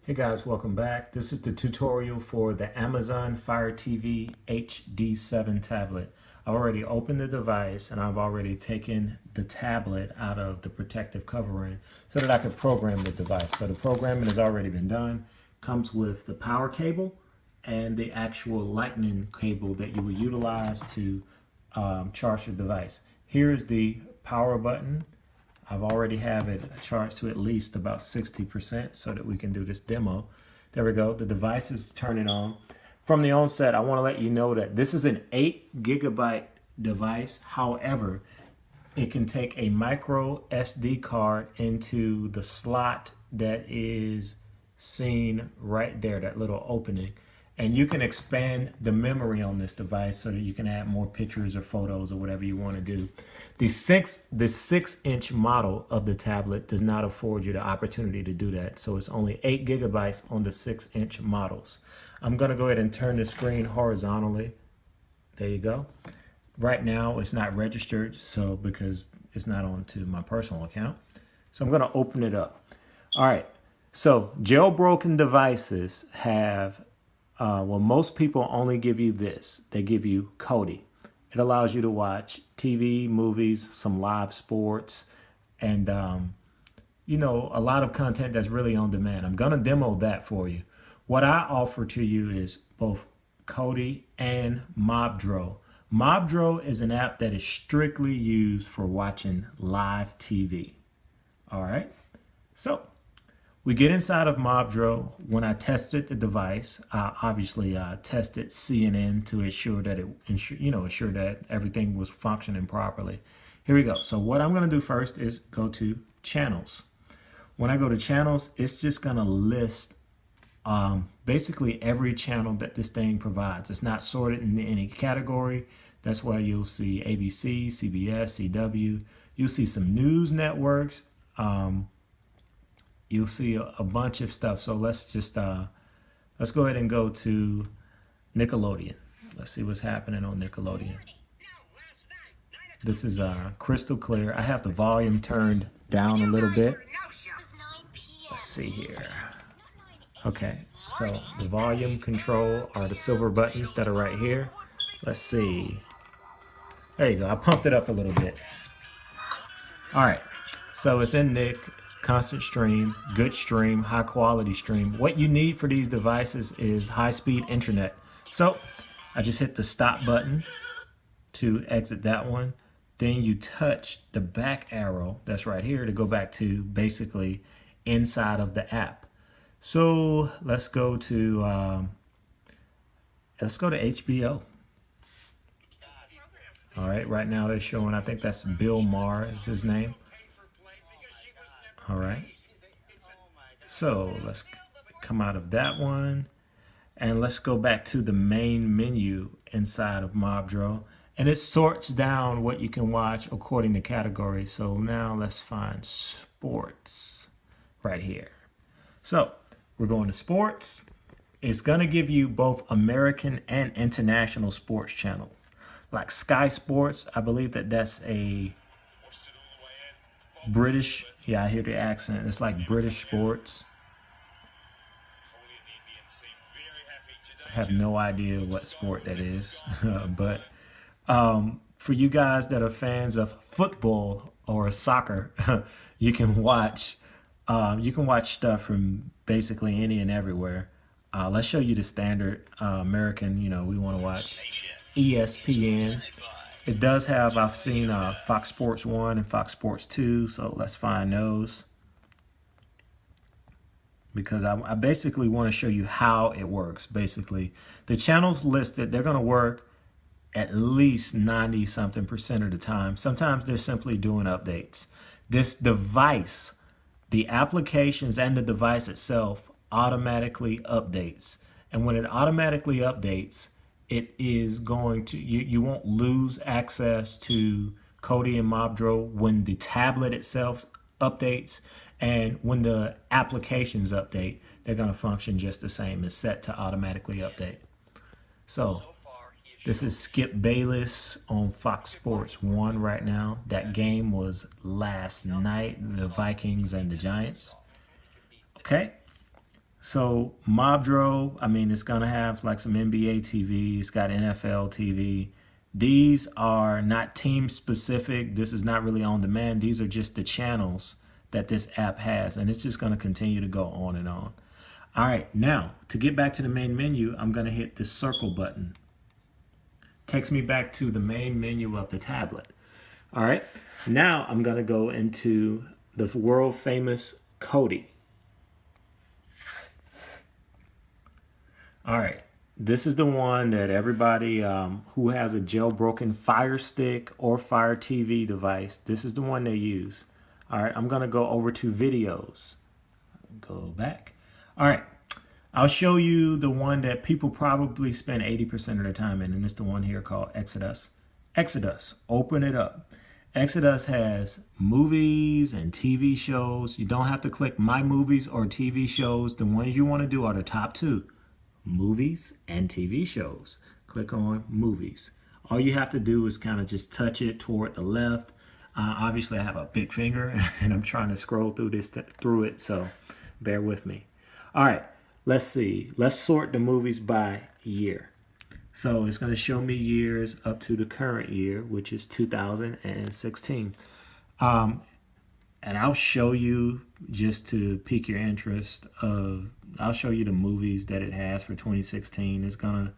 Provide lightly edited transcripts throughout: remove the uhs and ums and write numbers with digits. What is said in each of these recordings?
Hey guys, welcome back. This is the tutorial for the Amazon FireTV HD7 tablet. I've already opened the device and I've already taken the tablet out of the protective covering so that I could program the device. So the programming has already been done. Comes with the power cable and the actual lightning cable that you will utilize to charge the device. Here's the power button. I've already have it charged to at least about 60% so that we can do this demo. There we go. The device is turning on. From the onset, I want to let you know that this is an 8 gigabyte device. However, it can take a micro SD card into the slot that is seen right there, that little opening. And you can expand the memory on this device so that you can add more pictures or photos or whatever you want to do. The 6-inch model of the tablet does not afford you the opportunity to do that. So it's only 8 gigabytes on the 6-inch models. I'm going to go ahead and turn the screen horizontally. There you go. Right now it's not registered, so because it's not onto my personal account. So I'm going to open it up. All right. So jailbroken devices have well, most people only give you this. They give you Kodi. It allows you to watch TV, movies, some live sports, and you know, a lot of content that's really on demand. I'm gonna demo that for you. What I offer to you is both Kodi and Mobdro. Mobdro is an app that is strictly used for watching live TV. All right, so we get inside of Mobdro. When I tested the device, I obviously tested CNN to ensure that ensure that everything was functioning properly. Here we go. So what I'm going to do first is go to channels. When I go to channels, it's just going to list basically every channel that this thing provides. It's not sorted in any category. That's why you'll see ABC, CBS, CW. You'll see some news networks. You'll see a bunch of stuff. So let's just let's go ahead and go to Nickelodeon. Let's see what's happening on Nickelodeon. This is crystal clear. I have the volume turned down a little bit. Let's see here. Okay, so the volume control are the silver buttons that are right here. Let's see. There you go. I pumped it up a little bit. All right, so it's in Nick. Constant stream, good stream, high quality stream. What you need for these devices is high-speed internet. So I just hit the stop button to exit that one. Then you touch the back arrow that's right here to go back to basically inside of the app. So let's go to HBO. All right, right now they're showing, I think that's Bill Maher is his name. All right, so let's come out of that one and let's go back to the main menu inside of Mobdro, and it sorts down what you can watch according to category. So now let's find sports right here. So we're going to sports. It's going to give you both American and international sports channels like Sky Sports. I believe that's a British, yeah, I hear the accent. It's like British sports. I have no idea what sport that is, but for you guys that are fans of football or soccer, you can watch stuff from basically any and everywhere. Let's show you the standard American. You know, we want to watch ESPN. It does have, I've seen Fox Sports 1 and Fox Sports 2, so let's find those. Because I basically want to show you how it works. Basically, the channels listed, they're going to work at least 90-something% of the time. Sometimes they're simply doing updates. This device, the applications and the device itself automatically updates. And when it automatically updates, it is going to, you won't lose access to Kodi and Mobdro when the tablet itself updates, and when the applications update, they're going to function just the same. It's set to automatically update. So this is Skip Bayless on Fox Sports 1 right now. That game was last night, the Vikings and the Giants. Okay, So Mobdro, I mean, it's gonna have like some NBA TV. It's got NFL TV. These are not team specific. This is not really on demand. These are just the channels that this app has, and it's just gonna continue to go on and on. All right, now to get back to the main menu, I'm gonna hit the circle button. Takes me back to the main menu of the tablet. All right, now I'm gonna go into the world famous Kodi. All right, this is the one that everybody who has a jailbroken Fire Stick or Fire TV device, this is the one they use. All right, I'm gonna go over to videos. Go back. All right, I'll show you the one that people probably spend 80% of their time in, and it's the one here called Exodus. Exodus, open it up. Exodus has movies and TV shows. You don't have to click My Movies or TV shows. The ones you want to do are the top two. Movies and TV shows. Click on movies. All you have to do is kind of just touch it toward the left. Obviously, I have a big finger and I'm trying to scroll through it, so bear with me. All right, let's see. Let's sort the movies by year. So it's going to show me years up to the current year, which is 2016. And I'll show you, just to pique your interest, I'll show you the movies that it has for 2016. It's gonna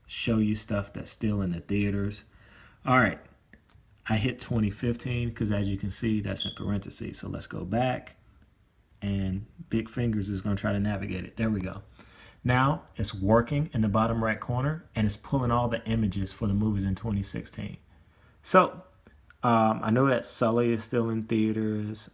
show you stuff that's still in the theaters. All right, I hit 2015 because as you can see, that's in parentheses. So let's go back, and big fingers is gonna try to navigate it. There we go. Now it's working in the bottom right corner, and it's pulling all the images for the movies in 2016. So I know that Sully is still in theaters.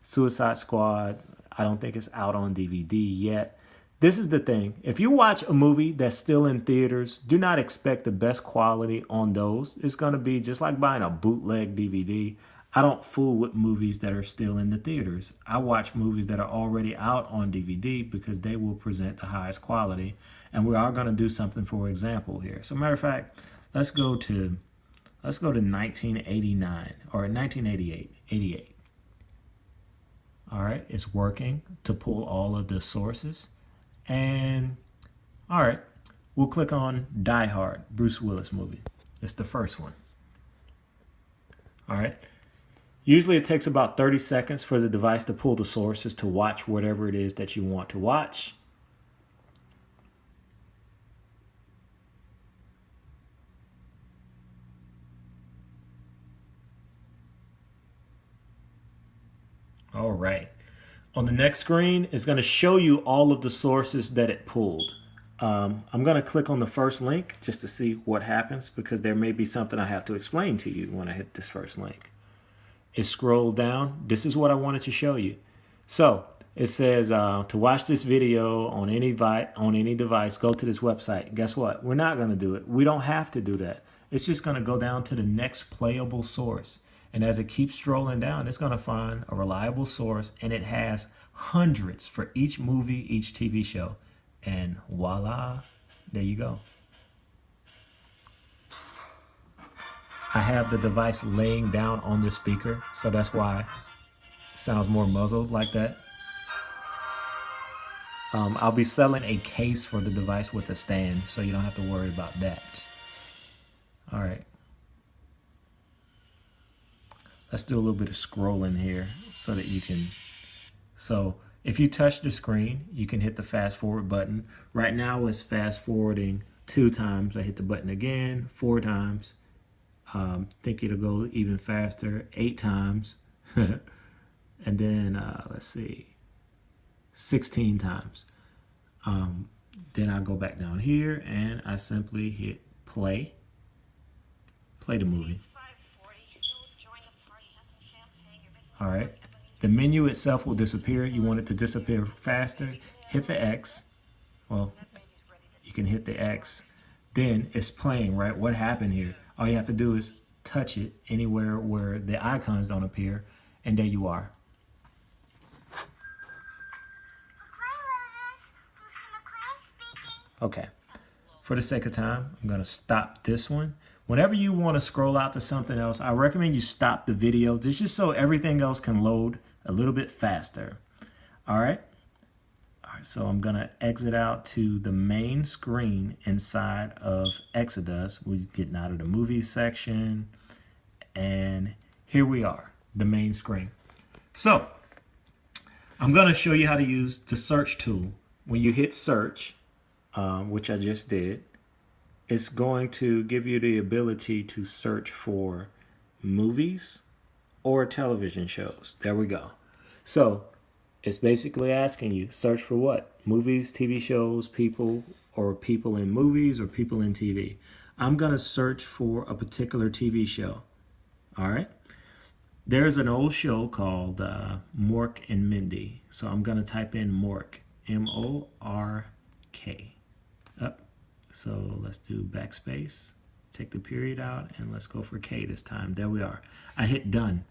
Suicide Squad, I don't think it's out on DVD yet. This is the thing. If you watch a movie that's still in theaters, do not expect the best quality on those. It's going to be just like buying a bootleg DVD. I don't fool with movies that are still in the theaters. I watch movies that are already out on DVD because they will present the highest quality. And we are going to do something for example here. So matter of fact, let's go to 1989 or 1988, 88. All right, it's working to pull all of the sources. And all right, we'll click on Die Hard, Bruce Willis movie. It's the first one. All right. Usually it takes about 30 seconds for the device to pull the sources to watch whatever it is that you want to watch. All right. On the next screen, it's going to show you all of the sources that it pulled. I'm going to click on the first link just to see what happens, because there may be something I have to explain to you when I hit this first link. It scrolled down. This is what I wanted to show you. So it says to watch this video on any device, go to this website. Guess what? We're not going to do it. We don't have to do that. It's just going to go down to the next playable source. And as it keeps strolling down, it's going to find a reliable source, and it has hundreds for each movie, each TV show. And voila, there you go. I have the device laying down on the speaker, so that's why it sounds more muzzled like that. I'll be selling a case for the device with a stand, so you don't have to worry about that. All right. Let's do a little bit of scrolling here so that you can. So if you touch the screen, you can hit the fast forward button. Right now it's fast forwarding 2 times. I hit the button again 4 times. Think it'll go even faster 8 times. And then let's see, 16 times. Then I go back down here and I simply hit play the movie. All right, the menu itself will disappear. You want it to disappear faster, hit the X. Well, you can hit the X. Then it's playing, right? What happened here? All you have to do is touch it anywhere where the icons don't appear, and there you are. Okay, for the sake of time, I'm gonna stop this one. Whenever you want to scroll out to something else, I recommend you stop the video just so everything else can load a little bit faster. All right. So I'm going to exit out to the main screen inside of Exodus. We're getting out of the movies section. And here we are, the main screen. So I'm going to show you how to use the search tool. When you hit search, which I just did, it's going to give you the ability to search for movies or television shows. There we go. So it's basically asking you, search for what? Movies, TV shows, people, or people in movies or people in TV. I'm going to search for a particular TV show. All right. There's an old show called Mork and Mindy. So I'm going to type in Mork, M-O-R-K. Up. So let's do backspace. Take the period out and let's go for K this time. There we are. I hit done.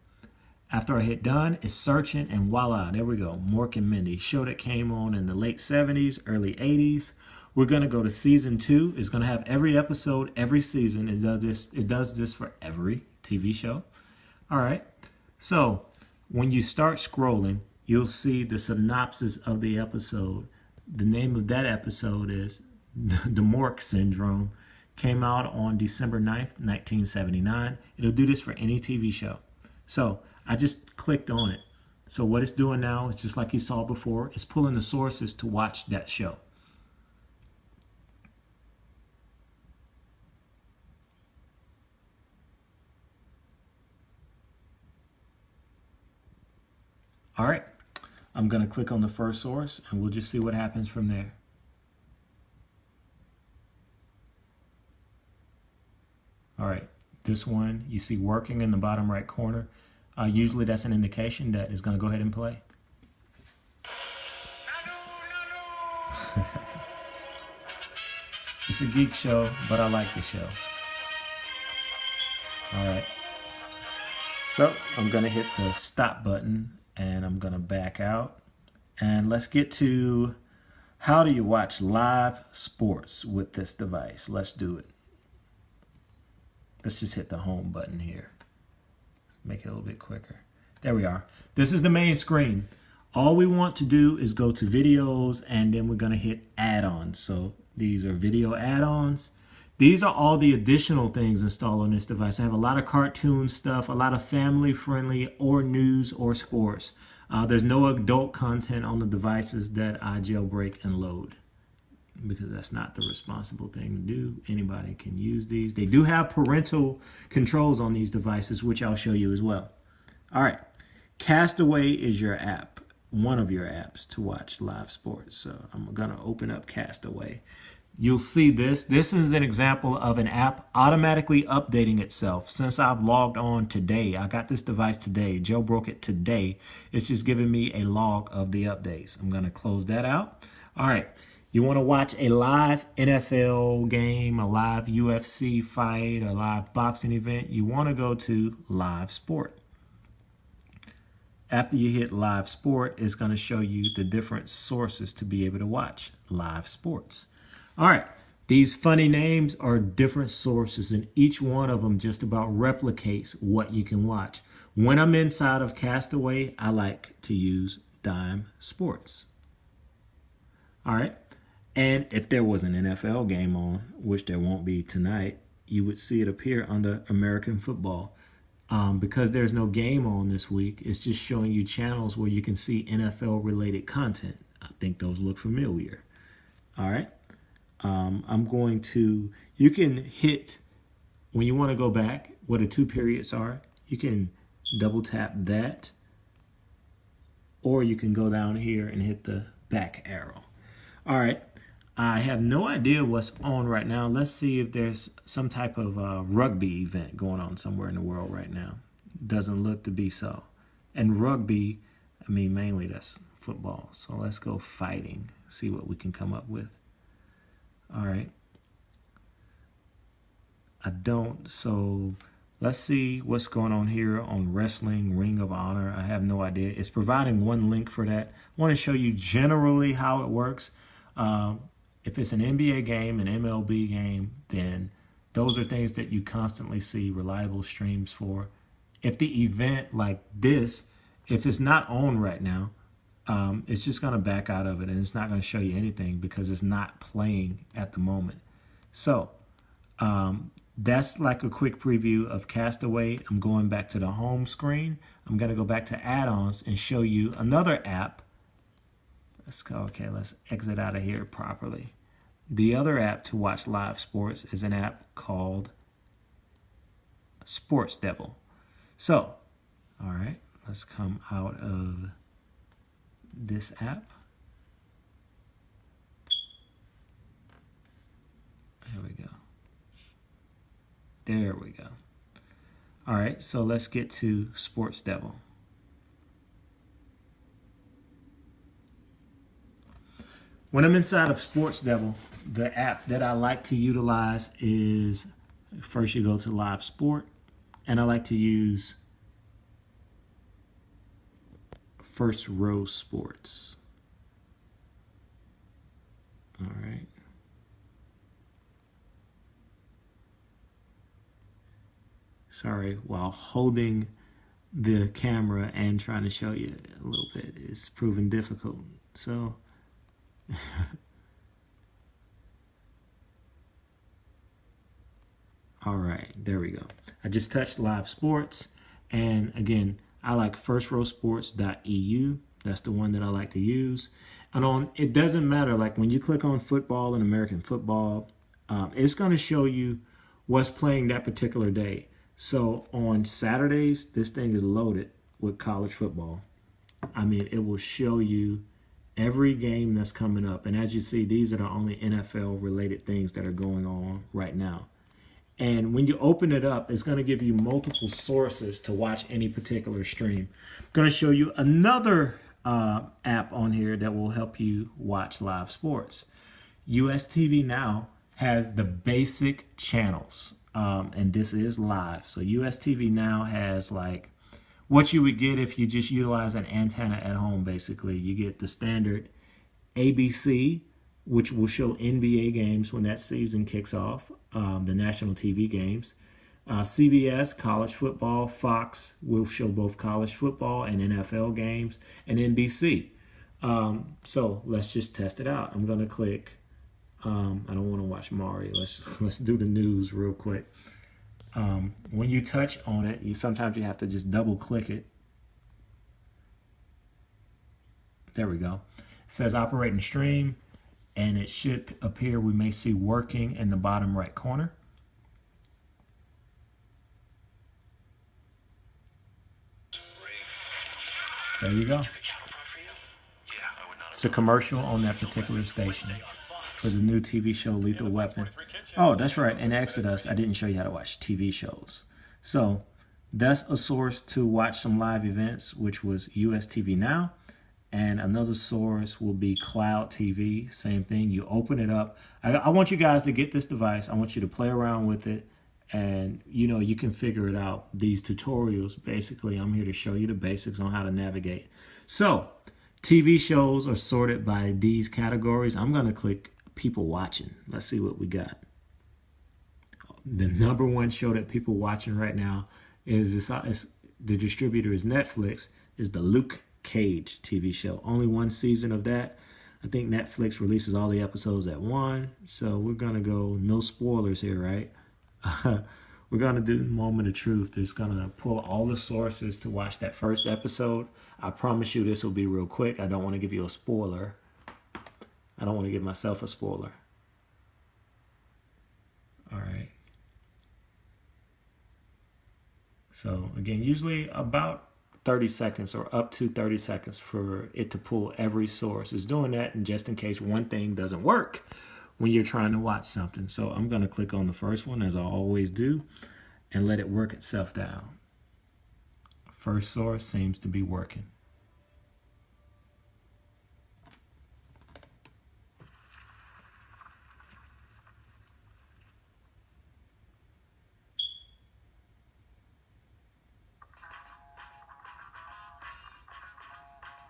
After I hit done, it's searching and voila, there we go. Mork and Mindy, show that came on in the late 70s, early 80s. We're going to go to season 2. It's going to have every episode, every season. It does this for every TV show. All right. So when you start scrolling, you'll see the synopsis of the episode. The name of that episode is The Mork Syndrome. Came out on December 9th, 1979. It'll do this for any TV show. So I just clicked on it. So what it's doing now is just like you saw before. It's pulling the sources to watch that show. All right. I'm going to click on the first source and we'll just see what happens from there. All right. This one you see working in the bottom right corner. Usually that's an indication that it's going to go ahead and play. It's a geek show, but I like the show. All right. So I'm going to hit the stop button and I'm going to back out. And let's get to how do you watch live sports with this device. Let's do it. Let's just hit the home button here. Make it a little bit quicker. There we are. This is the main screen. All we want to do is go to videos and then we're going to hit add-ons. So these are video add-ons. These are all the additional things installed on this device. I have a lot of cartoon stuff, a lot of family friendly or news or sports. There's no adult content on the devices that I jailbreak and load, because that's not the responsible thing to do. Anybody can use these. They do have parental controls on these devices, which I'll show you as well. All right. Castaway is your app, one of your apps to watch live sports. So I'm going to open up Castaway. You'll see this. This is an example of an app automatically updating itself. Since I've logged on today, I got this device today, jailbroke it today. It's just giving me a log of the updates. I'm going to close that out. All right. You want to watch a live NFL game, a live UFC fight, a live boxing event, you want to go to Live Sport. After you hit Live Sport, it's going to show you the different sources to be able to watch live sports. All right, these funny names are different sources, and each one of them just about replicates what you can watch. When I'm inside of Castaway, I like to use Dime Sports. All right. And if there was an NFL game on, which there won't be tonight, you would see it appear under American football. Because there's no game on this week, it's just showing you channels where you can see NFL-related content. I think those look familiar. All right. I'm going to, you can hit, when you want to go back, where the 2 periods are, you can double tap that, or you can go down here and hit the back arrow. All right. I have no idea what's on right now. Let's see if there's some type of rugby event going on somewhere in the world right now. Doesn't look to be so. And rugby, I mean, mainly that's football. So let's go fighting, see what we can come up with. All right. I don't. So let's see what's going on here on Wrestling Ring of Honor. I have no idea. It's providing one link for that. I want to show you generally how it works. If it's an NBA game, an MLB game, then those are things that you constantly see reliable streams for. If the event like this, if it's not on right now, it's just going to back out of it, and it's not going to show you anything because it's not playing at the moment. So that's like a quick preview of Castaway. I'm going back to the home screen. I'm going to go back to add-ons and show you another app. Let's go. Okay, let's exit out of here properly. The other app to watch live sports is an app called Sports Devil. So, all right, let's come out of this app. There we go. There we go. All right, so let's get to Sports Devil. When I'm inside of Sports Devil, the app that I like to utilize is, first you go to Live Sport, and I like to use First Row Sports. All right. Sorry, while holding the camera and trying to show you a little bit, it's proven difficult. So, all right, there we go. I just touched Live Sports, and again, I like firstrowsports.eu. That's the one that I like to use. And on, it doesn't matter, like when you click on football and American football, it's going to show you what's playing that particular day. So on Saturdays, this thing is loaded with college football. I mean, it will show you every game that's coming up. And as you see, these are the only NFL related things that are going on right now. And when you open it up, it's going to give you multiple sources to watch any particular stream. I'm going to show you another app on here that will help you watch live sports. US TV Now has the basic channels, and this is live. So US TV Now has like what you would get if you just utilize an antenna at home. Basically, you get the standard ABC, which will show NBA games when that season kicks off, the national TV games. CBS, college football. Fox will show both college football and NFL games, and NBC. So let's just test it out. I'm going to click. I don't want to watch Mario. Let's do the news real quick. When you touch on it, sometimes you have to just double click it. There we go. It says operate and stream, and it should appear. We may see working in the bottom right corner. There you go. It's a commercial on that particular station for the new TV show Lethal Weapon. Oh, that's right. In Exodus, I didn't show you how to watch TV shows. So that's a source to watch some live events, which was US TV Now. And another source will be Cloud TV. Same thing. You open it up. I want you guys to get this device. I want you to play around with it. And, you know, you can figure it out. These tutorials, basically, I'm here to show you the basics on how to navigate. So, TV shows are sorted by these categories. I'm going to click people watching. Let's see what we got. The number one show that people watching right now is this. The distributor is Netflix. Is the Luke Cage TV show. Only one season of that. I think Netflix releases all the episodes at one. So we're going to go no spoilers here, right? We're going to do Moment of Truth. It's going to pull all the sources to watch that first episode. I promise you this will be real quick. I don't want to give you a spoiler. I don't want to give myself a spoiler. All right. So again, usually about 30 seconds or up to 30 seconds for it to pull every source. It's doing that, and just in case one thing doesn't work when you're trying to watch something. So I'm going to click on the first one, as I always do, and let it work itself down. First source seems to be working.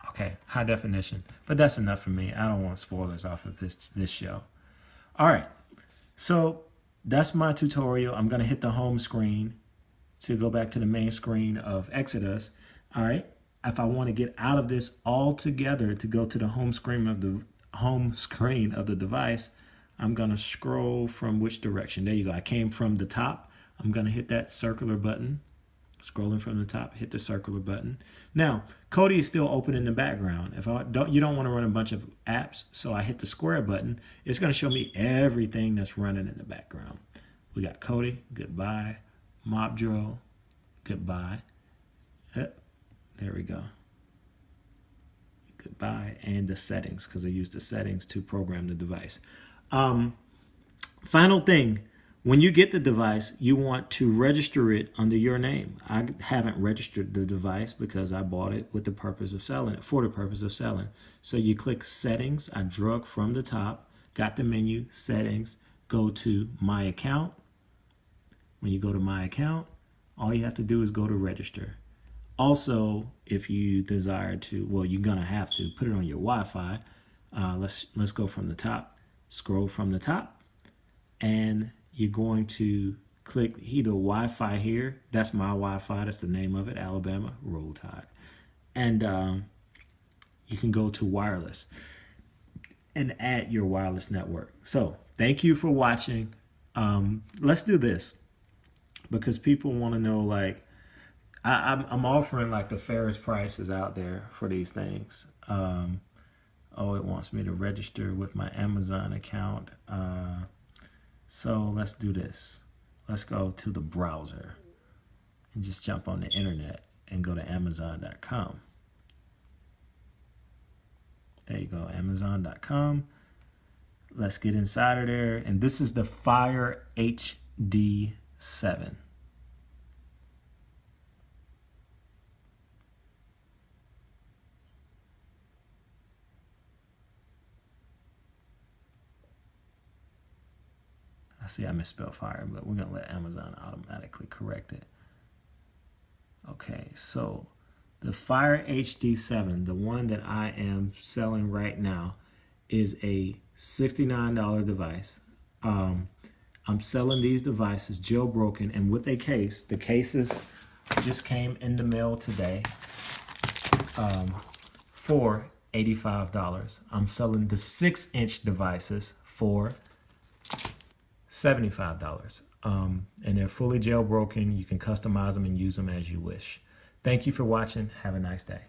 Okay, high definition, but that's enough for me. I don't want spoilers off of this show. All right, so that's my tutorial. I'm going to hit the home screen to go back to the main screen of Exodus. All right, if I want to get out of this altogether to go to the home screen of the device, I'm going to scroll from which direction? There you go. I came from the top. I'm going to hit that circular button. Scrolling from the top, hit the circular button. Now, Kodi is still open in the background. If you don't want to run a bunch of apps, so I hit the square button. It's going to show me everything that's running in the background. We got Kodi, goodbye. Mobdro, goodbye. There we go. Goodbye. And the settings, because I use the settings to program the device. Final thing. When you get the device, you want to register it under your name. I haven't registered the device because I bought it with the purpose of selling it, for the purpose of selling. So you click settings. I drug from the top, got the menu, settings, go to my account. When you go to my account, all you have to do is go to register. Also, if you desire to, well, you're gonna have to put it on your Wi-Fi. Let's go from the top, scroll from the top, and you're going to click either Wi-Fi here. That's my Wi-Fi. That's the name of it, Alabama Roll Tide. And you can go to wireless and add your wireless network. So thank you for watching. Let's do this because people want to know, like, I'm offering like the fairest prices out there for these things. Oh, it wants me to register with my Amazon account. So let's do this. Let's go to the browser and just jump on the internet and go to Amazon.com. There you go, Amazon.com. Let's get inside of there. And this is the Fire HD7. I see I misspelled fire, but we're going to let Amazon automatically correct it. Okay, so the Fire HD7, the one that I am selling right now, is a $69 device. I'm selling these devices jailbroken and with a case. The cases just came in the mail today for $85. I'm selling the 6-inch devices for $75. And they're fully jailbroken. You can customize them and use them as you wish. Thank you for watching. Have a nice day.